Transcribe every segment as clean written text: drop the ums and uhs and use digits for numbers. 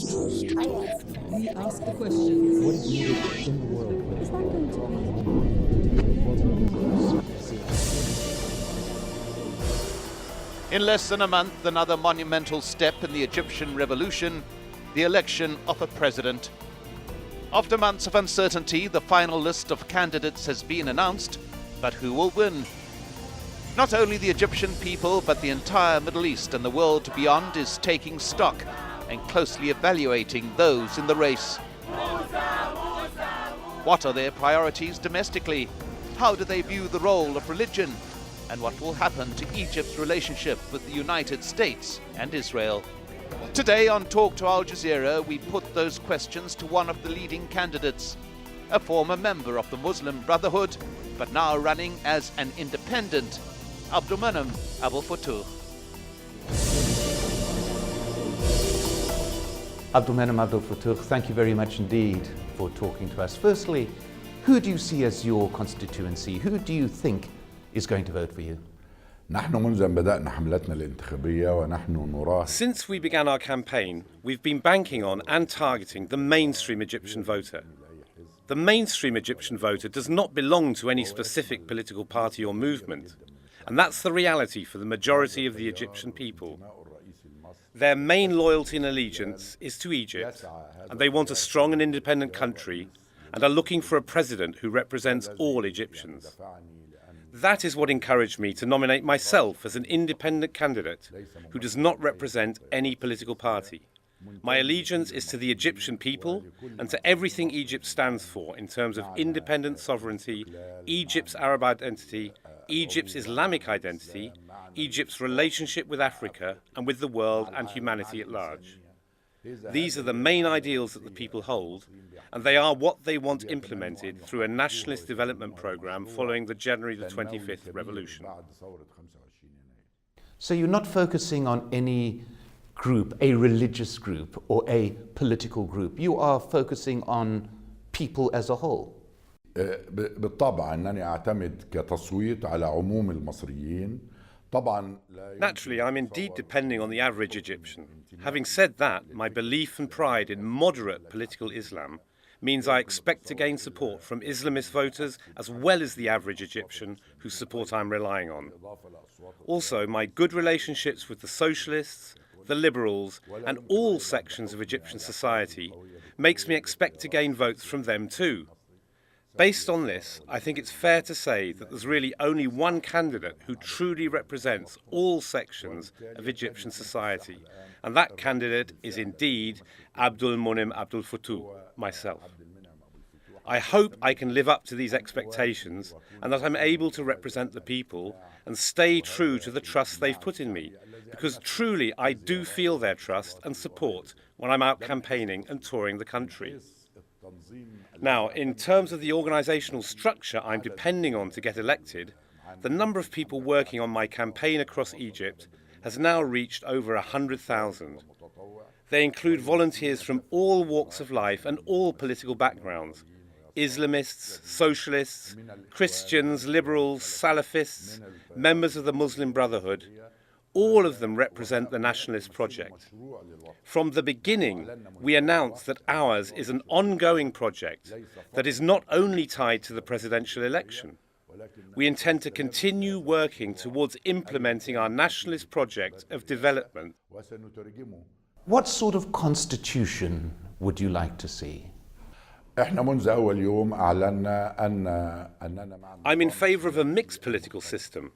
We ask the questions. What is needed in the world? Is that going to be? In less than a month, another monumental step in the Egyptian revolution, the election of a president. After months of uncertainty, the final list of candidates has been announced, but who will win? Not only the Egyptian people, but the entire Middle East and the world beyond is taking stock and closely evaluating those in the race. What are their priorities domestically? How do they view the role of religion? And what will happen to Egypt's relationship with the United States and Israel? Today on Talk to Al Jazeera, we put those questions to one of the leading candidates, a former member of the Muslim Brotherhood, but now running as an independent, Abdel Moneim Aboul Fotouh. Abdel Moneim Aboul Fotouh, thank you very much indeed for talking to us. Firstly, who do you see as your constituency? Who do you think is going to vote for you? Since we began our campaign, we've been banking on and targeting the mainstream Egyptian voter. The mainstream Egyptian voter does not belong to any specific political party or movement, and that's the reality for the majority of the Egyptian people. Their main loyalty and allegiance is to Egypt, and they want a strong and independent country and are looking for a president who represents all Egyptians. That is what encouraged me to nominate myself as an independent candidate who does not represent any political party. My allegiance is to the Egyptian people and to everything Egypt stands for in terms of independent sovereignty, Egypt's Arab identity, Egypt's Islamic identity, Egypt's relationship with Africa and with the world and humanity at large. These are the main ideals that the people hold, and they are what they want implemented through a nationalist development programme following the January the 25th revolution. So you're not focusing on any group, a religious group or a political group. You are focusing on people as a whole. بالطبع أنني أعتمد كتصويت على عموم المصريين. Naturally, I'm indeed depending on the average Egyptian. Having said that, my belief and pride in moderate political Islam means I expect to gain support from Islamist voters as well as the average Egyptian whose support I'm relying on. Also, my good relationships with the socialists, the liberals and all sections of Egyptian society makes me expect to gain votes from them too. Based on this, I think it's fair to say that there's really only one candidate who truly represents all sections of Egyptian society, and that candidate is indeed Abdel Moneim Aboul Fotouh, myself. I hope I can live up to these expectations and that I'm able to represent the people and stay true to the trust they've put in me, because truly I do feel their trust and support when I'm out campaigning and touring the country. Now, in terms of the organisational structure I'm depending on to get elected, the number of people working on my campaign across Egypt has now reached over 100,000. They include volunteers from all walks of life and all political backgrounds: Islamists, socialists, Christians, liberals, Salafists, members of the Muslim Brotherhood. All of them represent the nationalist project. From the beginning, we announced that ours is an ongoing project that is not only tied to the presidential election. We intend to continue working towards implementing our nationalist project of development. What sort of constitution would you like to see? I'm in favour of a mixed political system.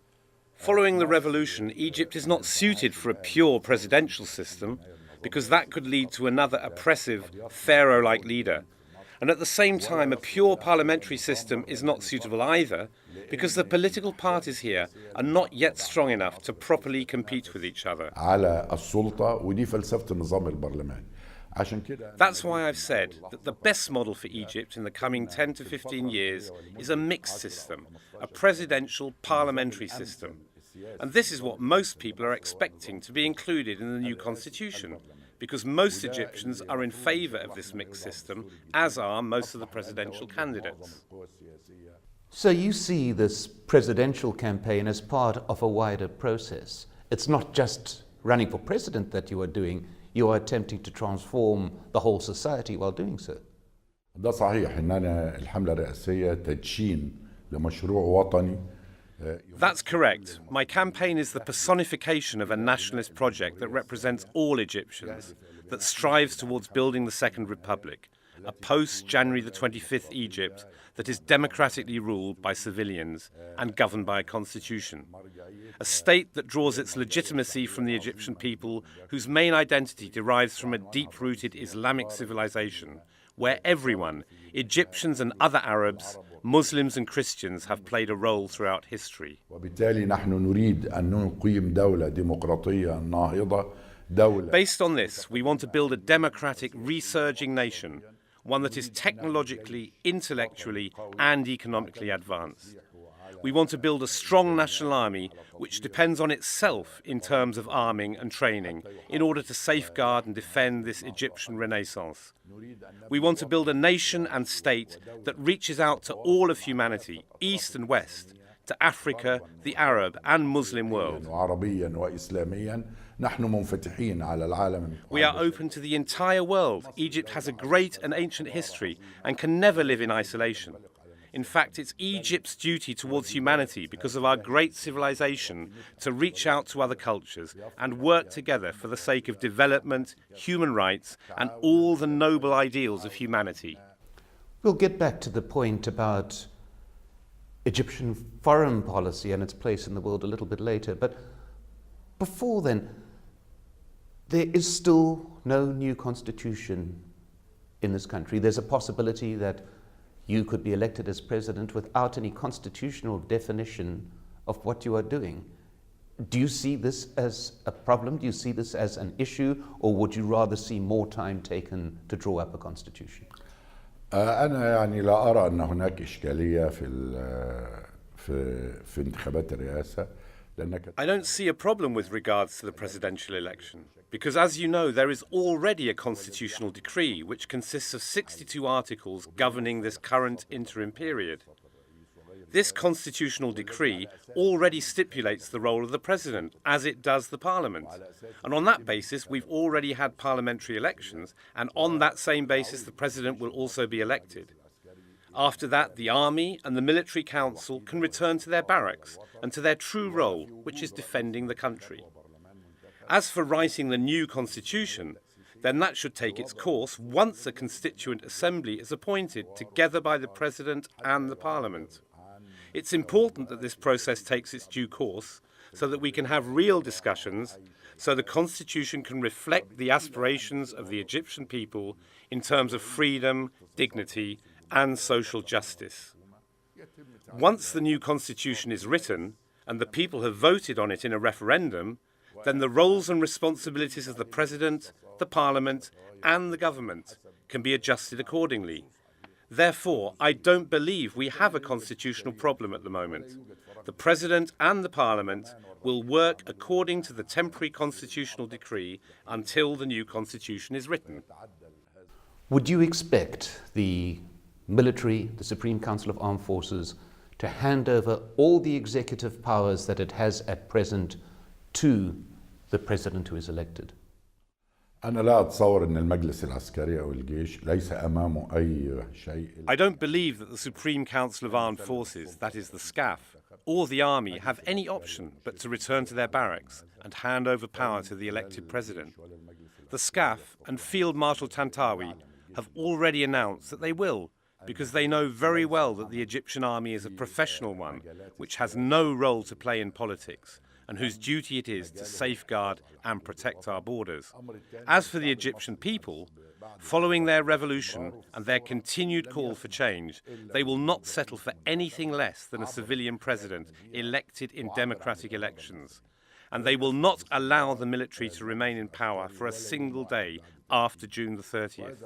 Following the revolution, Egypt is not suited for a pure presidential system because that could lead to another oppressive, pharaoh-like leader. And at the same time, a pure parliamentary system is not suitable either because the political parties here are not yet strong enough to properly compete with each other. That's why I've said that the best model for Egypt in the coming 10 to 15 years is a mixed system, a presidential parliamentary system. And this is what most people are expecting to be included in the new constitution, because most Egyptians are in favour of this mixed system, as are most of the presidential candidates. So you see this presidential campaign as part of a wider process. It's not just running for president that you are doing. you are attempting to transform the whole society while doing so. ده صحيح إننا الحملة الرئاسية تدشين لمشروع وطني. That's correct. My campaign is the personification of a nationalist project that represents all Egyptians, that strives towards building the Second Republic, a post-January the 25th Egypt that is democratically ruled by civilians and governed by a constitution. A state that draws its legitimacy from the Egyptian people, whose main identity derives from a deep-rooted Islamic civilization, where everyone, Egyptians and other Arabs, Muslims and Christians, have played a role throughout history. وبالتالي نحن نريد أن نقيم دولة ديمقراطية ناهضة. Based on this, we want to build a democratic, resurging nation, one that is technologically, intellectually and economically advanced. We want to build a strong national army which depends on itself in terms of arming and training in order to safeguard and defend this Egyptian renaissance. We want to build a nation and state that reaches out to all of humanity, East and West, to Africa, the Arab and Muslim world. We are open to the entire world. Egypt has a great and ancient history and can never live in isolation. In fact, it's Egypt's duty towards humanity, because of our great civilization, to reach out to other cultures and work together for the sake of development, human rights, and all the noble ideals of humanity. We'll get back to the point about Egyptian foreign policy and its place in the world a little bit later. But before then, there is still no new constitution in this country. There's a possibility that you could be elected as president without any constitutional definition of what you are doing. Do you see this as a problem? Do you see this as an issue? Or would you rather see more time taken to draw up a constitution? أنا يعني لا أرى أن هناك إشكالية في انتخابات الرئاسة. I don't see a problem with regards to the presidential election, because as you know, there is already a constitutional decree which consists of 62 articles governing this current interim period. This constitutional decree already stipulates the role of the president, as it does the parliament. And on that basis, we've already had parliamentary elections, and on that same basis, the president will also be elected. After that, the army and the military council can return to their barracks and to their true role, which is defending the country. As for writing the new constitution, then that should take its course once a constituent assembly is appointed together by the president and the parliament. It's important that this process takes its due course so that we can have real discussions, so the constitution can reflect the aspirations of the Egyptian people in terms of freedom, dignity, and social justice. Once the new constitution is written and the people have voted on it in a referendum, then the roles and responsibilities of the president, the parliament, and the government can be adjusted accordingly. Therefore, I don't believe we have a constitutional problem at the moment. The president and the parliament will work according to the temporary constitutional decree until the new constitution is written. Would you expect the military, the Supreme Council of Armed Forces, to hand over all the executive powers that it has at present to the president who is elected? أنا لا أتصور أن المجلس العسكري أو الجيش ليس أمامه أي شيء. I don't believe that the Supreme Council of Armed Forces, that is the SCAF, or the army have any option but to return to their barracks and hand over power to the elected president. The SCAF and Field Marshal Tantawi have already announced that they will, because they know very well that the Egyptian army is a professional one, which has no role to play in politics, and whose duty it is to safeguard and protect our borders. As for the Egyptian people, following their revolution and their continued call for change, they will not settle for anything less than a civilian president elected in democratic elections. And they will not allow the military to remain in power for a single day after June the 30th.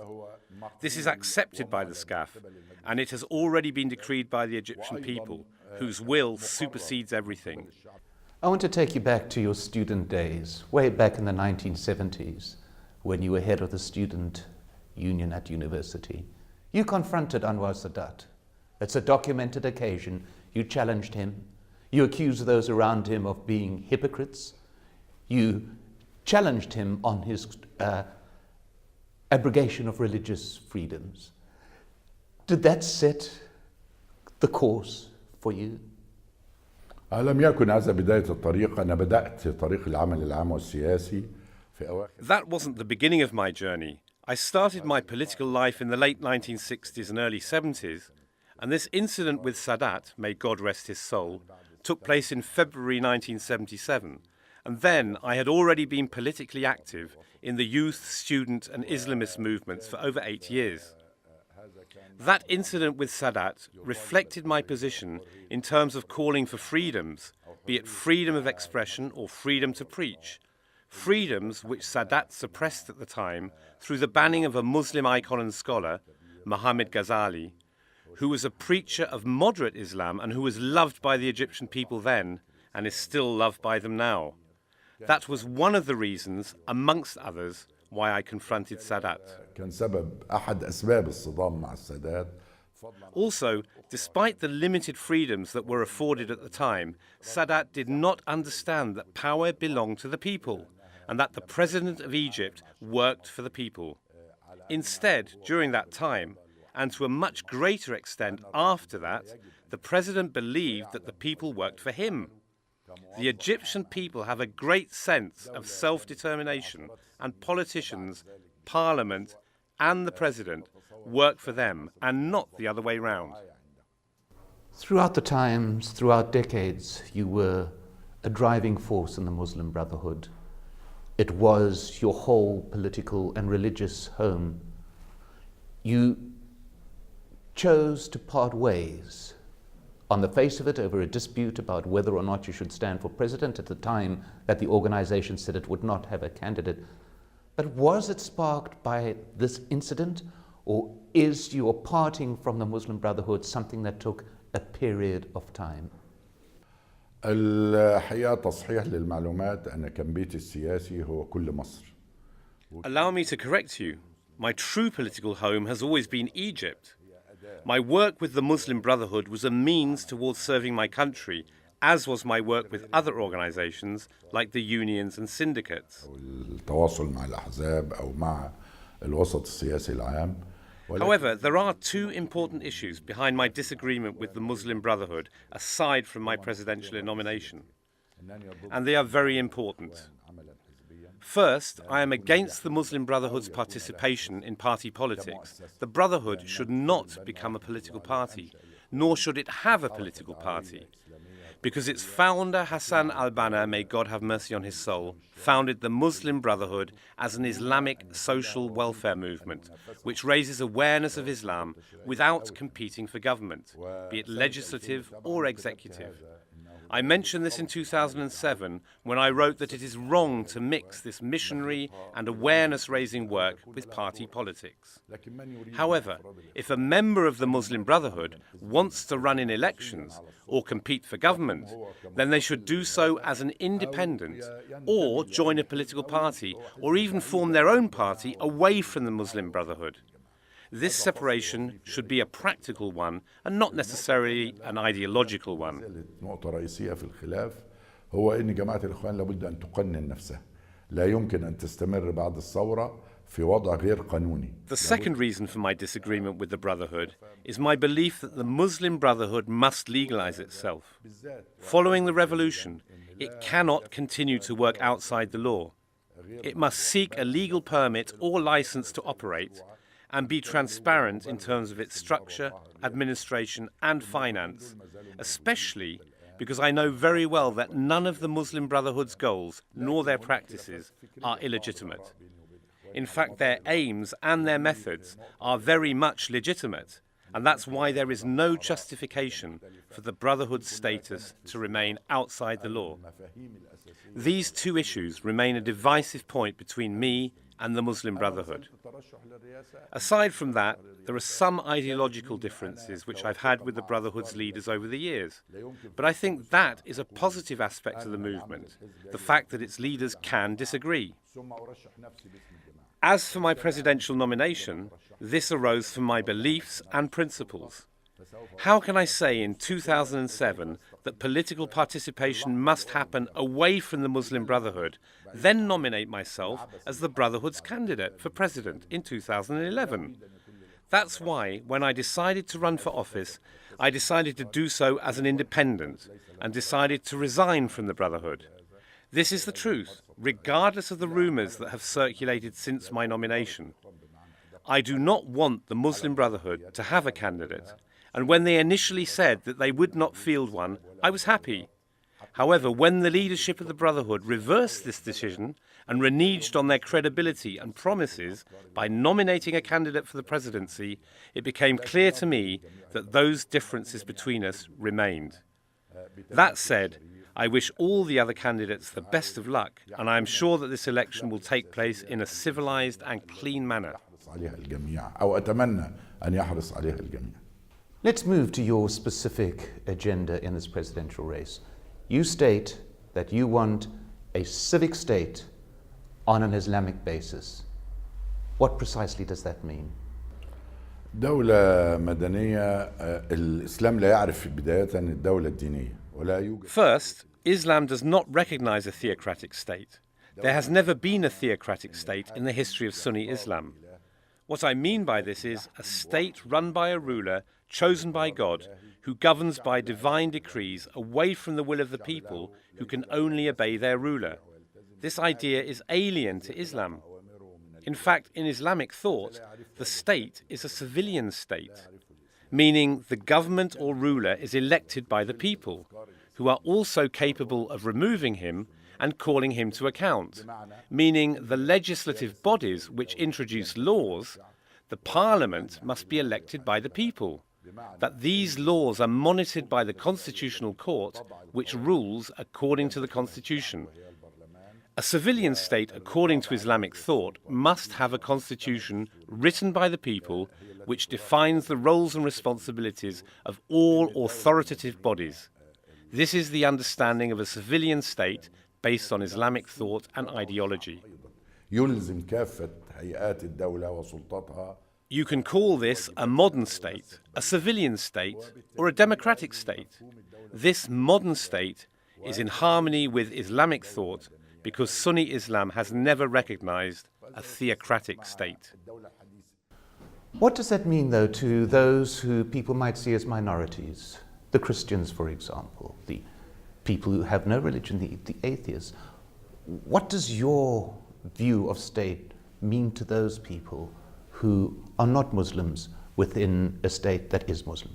This is accepted by the SCAF, and it has already been decreed by the Egyptian people, whose will supersedes everything. I want to take you back to your student days, way back in the 1970s, when you were head of the student union at university. You confronted Anwar Sadat. It's a documented occasion. You challenged him. You accused those around him of being hypocrites. You challenged him on his abrogation of religious freedoms. Did that set the course for you? لم يكن هذا بداية الطريق. أنا بدأت طريق العمل العام والسياسي في أواخر. That wasn't the beginning of my journey. I started my political life in the late 1960s and early 70s, and this incident with Sadat, may God rest his soul, took place in February 1977, and then I had already been politically active in the youth, student and Islamist movements for over 8 years. That incident with Sadat reflected my position in terms of calling for freedoms, be it freedom of expression or freedom to preach, freedoms which Sadat suppressed at the time through the banning of a Muslim icon and scholar, Muhammad Ghazali, who was a preacher of moderate Islam and who was loved by the Egyptian people then and is still loved by them now. That was one of the reasons, amongst others, why I confronted Sadat. كان سبب أحد أسباب الصدام مع السادات. Also, despite the limited freedoms that were afforded at the time, Sadat did not understand that power belonged to the people and that the President of Egypt worked for the people. Instead, during that time, and to a much greater extent after that, the President believed that the people worked for him. The Egyptian people have a great sense of self-determination, and politicians, Parliament and the President work for them and not the other way round. Throughout the times, throughout decades, you were a driving force in the Muslim Brotherhood. It was your whole political and religious home. You chose to part ways on the face of it over a dispute about whether or not you should stand for president at the time that the organization said it would not have a candidate. But was it sparked by this incident, or is your parting from the Muslim Brotherhood something that took a period of time? الحقيقة تصحيح للمعلومات أن كان بيتي السياسي هو كل مصر. Allow me to correct you. My true political home has always been Egypt. My work with the Muslim Brotherhood was a means towards serving my country, as was my work with other organizations like the unions and syndicates. التواصل مع الأحزاب أو مع الوسط السياسي العام. However, there are two important issues behind my disagreement with the Muslim Brotherhood, aside from my presidential nomination. And they are very important. First, I am against the Muslim Brotherhood's participation in party politics. The Brotherhood should not become a political party, nor should it have a political party, because its founder, Hassan al-Banna, may God have mercy on his soul, founded the Muslim Brotherhood as an Islamic social welfare movement, which raises awareness of Islam without competing for government, be it legislative or executive. I mentioned this in 2007 when I wrote that it is wrong to mix this missionary and awareness-raising work with party politics. However, if a member of the Muslim Brotherhood wants to run in elections or compete for government, then they should do so as an independent or join a political party or even form their own party away from the Muslim Brotherhood. This separation should be a practical one and not necessarily an ideological one. نقطة رئيسية في الخلاف هو أن جماعة الإخوان لابد أن تقنن نفسها. لا يمكن أن تستمر بعد الثورة في وضع غير قانوني. The second reason for my disagreement with the Brotherhood is my belief that the Muslim Brotherhood must legalize itself. Following the revolution, it cannot continue to work outside the law. It must seek a legal permit or license to operate and be transparent in terms of its structure, administration and finance, especially because I know very well that none of the Muslim Brotherhood's goals nor their practices are illegitimate. In fact, their aims and their methods are very much legitimate, and that's why there is no justification for the Brotherhood's status to remain outside the law. These two issues remain a divisive point between me and the Muslim Brotherhood. Aside from that, there are some ideological differences which I've had with the Brotherhood's leaders over the years. But I think that is a positive aspect of the movement, the fact that its leaders can disagree. As for my presidential nomination, this arose from my beliefs and principles. How can I say in 2007 that political participation must happen away from the Muslim Brotherhood, then nominate myself as the Brotherhood's candidate for president in 2011. That's why, when I decided to run for office, I decided to do so as an independent and decided to resign from the Brotherhood. This is the truth, regardless of the rumours that have circulated since my nomination. I do not want the Muslim Brotherhood to have a candidate, and when they initially said that they would not field one, I was happy. However, when the leadership of the Brotherhood reversed this decision and reneged on their credibility and promises by nominating a candidate for the presidency, it became clear to me that those differences between us remained. That said, I wish all the other candidates the best of luck, and I am sure that this election will take place in a civilized and clean manner. Let's move to your specific agenda in this presidential race. You state that you want a civic state on an Islamic basis. What precisely does that mean? دولة مدنية الإسلام لا يعرف بداية الدولة الدينية ولا يوجد. First, Islam does not recognize a theocratic state. There has never been a theocratic state in the history of Sunni Islam. What I mean by this is a state run by a ruler chosen by God who governs by divine decrees away from the will of the people who can only obey their ruler. This idea is alien to Islam. In fact, in Islamic thought, the state is a civilian state, meaning the government or ruler is elected by the people, who are also capable of removing him and calling him to account, meaning the legislative bodies which introduce laws, the parliament must be elected by the people, that these laws are monitored by the constitutional court, which rules according to the constitution. A civilian state, according to Islamic thought, must have a constitution written by the people which defines the roles and responsibilities of all authoritative bodies. This is the understanding of a civilian state based on Islamic thought and ideology. يلزم كافة هيئات الدولة وسلطاتها. You can call this a modern state, a civilian state, or a democratic state. This modern state is in harmony with Islamic thought because Sunni Islam has never recognized a theocratic state. What does that mean, though, to those who people might see as minorities? The Christians, for example, the people who have no religion, the atheists. What does your view of state mean to those people who are not Muslims within a state that is Muslim?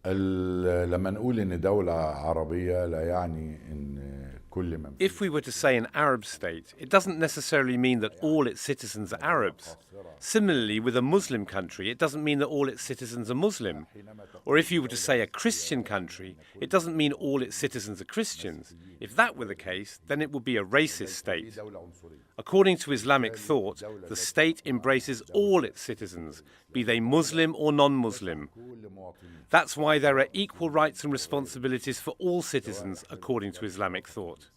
لما نقول إن دولة عربية لا يعني إن كل من. If we were to say an Arab state, it doesn't necessarily mean that all its citizens are Arabs. Similarly, with a Muslim country, it doesn't mean that all its citizens are Muslim. Or if you were to say a Christian country, it doesn't mean all its citizens are Christians. If that were the case, then it would be a racist state. According to Islamic thought, the state embraces all its citizens, be they Muslim or non-Muslim. That's why there are equal rights and responsibilities for all citizens according to Islamic thought.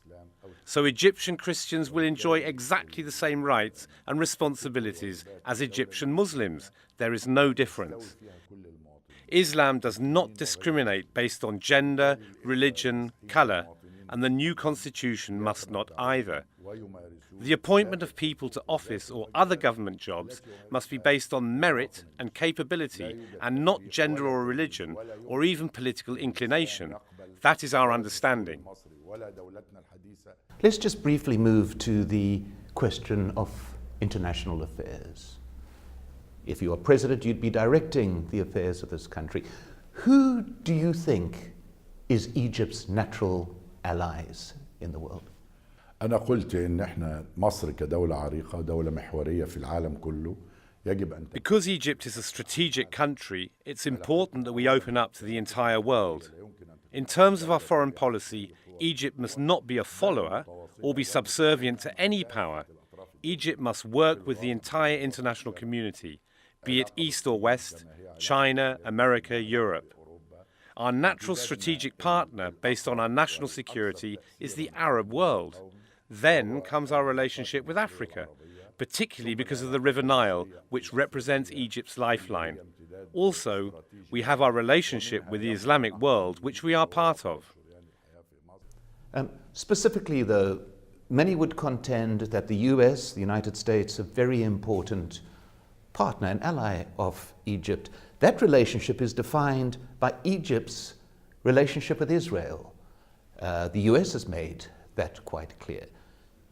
So Egyptian Christians will enjoy exactly the same rights and responsibilities as Egyptian Muslims. There is no difference. Islam does not discriminate based on gender, religion, colour, and the new constitution must not either. The appointment of people to office or other government jobs must be based on merit and capability and not gender or religion or even political inclination. That is our understanding. Let's just briefly move to the question of international affairs. If you are president, you'd be directing the affairs of this country. Who do you think is Egypt's natural allies in the world? أنا قلت إن إحنا مصر كدولة عريقة دولة محورية في العالم كله يجب أن. Because Egypt is a strategic country, it's important that we open up to the entire world. In terms of our foreign policy, Egypt must not be a follower or be subservient to any power. Egypt must work with the entire international community, be it East or West, China, America, Europe. Our natural strategic partner, based on our national security, is the Arab world. Then comes our relationship with Africa. particularly because of the River Nile, which represents Egypt's lifeline. Also, we have our relationship with the Islamic world, which we are part of. Specifically, though, many would contend that the US, the United States, a very important partner and ally of Egypt. That relationship is defined by Egypt's relationship with Israel. The US has made that quite clear.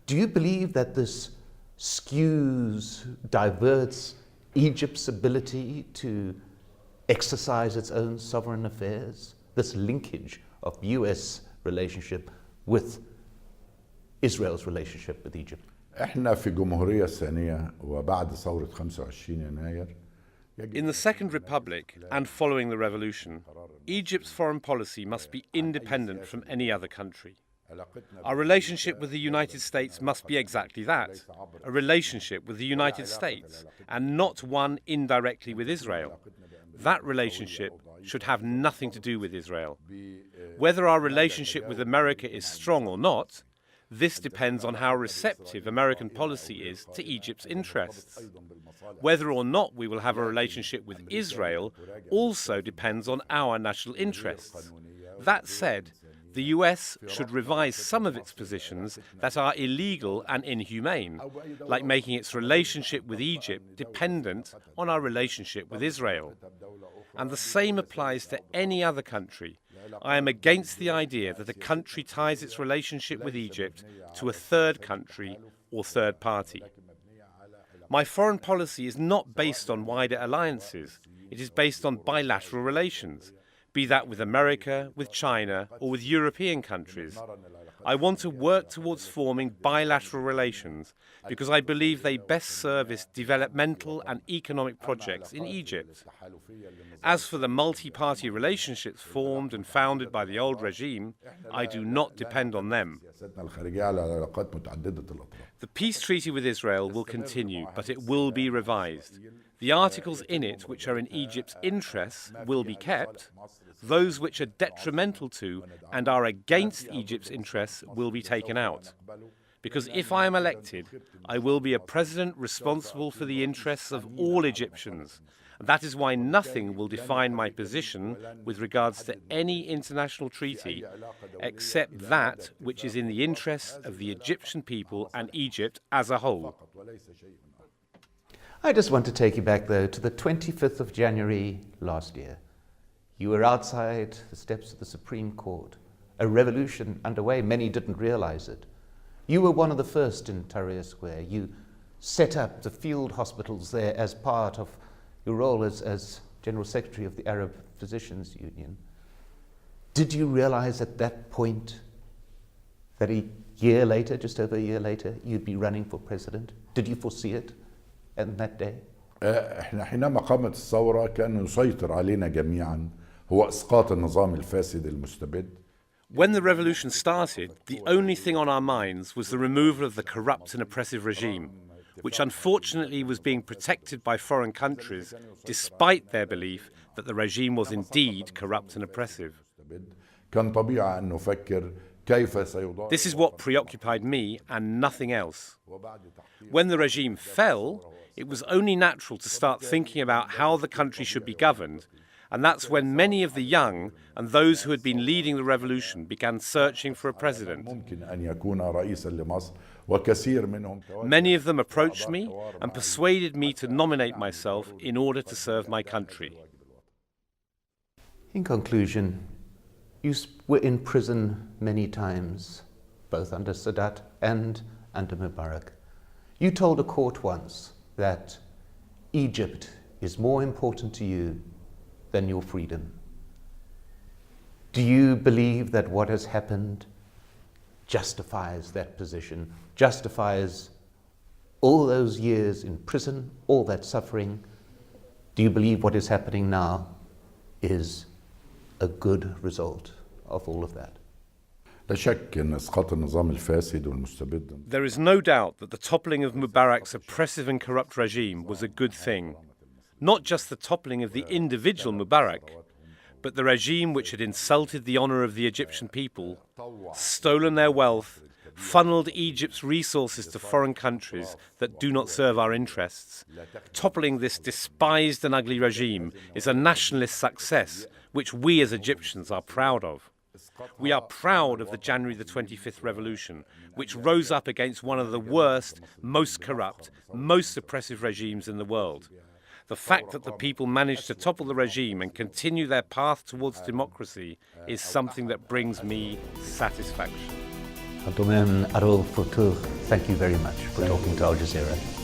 Do you believe that this skews, diverts Egypt's ability to exercise its own sovereign affairs? This linkage of US relationship with Israel's relationship with Egypt? احنا في الجمهورية الثانية وبعد ثورة 25 يناير. In the Second Republic and following the revolution, Egypt's foreign policy must be independent from any other country. Our relationship with the United States must be exactly that, a relationship with the United States, and not one indirectly with Israel. That relationship should have nothing to do with Israel. Whether our relationship with America is strong or not, this depends on how receptive American policy is to Egypt's interests. Whether or not we will have a relationship with Israel also depends on our national interests. That said, the US should revise some of its positions that are illegal and inhumane, like making its relationship with Egypt dependent on our relationship with Israel. And the same applies to any other country. I am against the idea that a country ties its relationship with Egypt to a third country or third party. My foreign policy is not based on wider alliances. It is based on bilateral relations, be that with America, with China, or with European countries. I want to work towards forming bilateral relations because I believe they best service developmental and economic projects in Egypt. As for the multi-party relationships formed and founded by the old regime, I do not depend on them. The peace treaty with Israel will continue, but it will be revised. The articles in it which are in Egypt's interests will be kept. Those which are detrimental to and are against Egypt's interests will be taken out. Because if I am elected, I will be a president responsible for the interests of all Egyptians. And that is why nothing will define my position with regards to any international treaty except that which is in the interests of the Egyptian people and Egypt as a whole. I just want to take you back, though, to the 25th of January last year. You were outside the steps of the Supreme Court. A revolution underway. Many didn't realize it. You were one of the first in Tahrir Square. You set up the field hospitals there as part of your role as General Secretary of the Arab Physicians Union. Did you realize at that point that a year later, just over a year later, you'd be running for president? Did you foresee it on that day? احنا حينما قامت الثورة كان يسيطر علينا جميعا هو اسقاط النظام الفاسد المستبد. When the revolution started, the only thing on our minds was the removal of the corrupt and oppressive regime, which unfortunately was being protected by foreign countries, despite their belief that the regime was indeed corrupt and oppressive. كان طبيعي أن نفكر كيف سيضاعف. This is what preoccupied me and nothing else. When the regime fell, it was only natural to start thinking about how the country should be governed, and that's when many of the young and those who had been leading the revolution began searching for a president. ممكن أن يكون رئيسا لمصر وكثير منهم. Many of them approached me and persuaded me to nominate myself in order to serve my country. In conclusion, you were in prison many times, both under Sadat and under Mubarak. You told a court once that Egypt is more important to you than your freedom. Do you believe that what has happened justifies that position, justifies all those years in prison, all that suffering? Do you believe what is happening now is a good result of all of that? لا شك أن إسقاط النظام الفاسد والمستبد. There is no doubt that the toppling of Mubarak's oppressive and corrupt regime was a good thing. Not just the toppling of the individual Mubarak, but the regime which had insulted the honor of the Egyptian people, stolen their wealth, funneled Egypt's resources to foreign countries that do not serve our interests. Toppling this despised and ugly regime is a nationalist success which we as Egyptians are proud of. We are proud of the January the 25th revolution, which rose up against one of the worst, most corrupt, most oppressive regimes in the world. The fact that the people managed to topple the regime and continue their path towards democracy is something that brings me satisfaction. Abdel Moneim Aboul Fotouh, thank you very much for talking to Al Jazeera.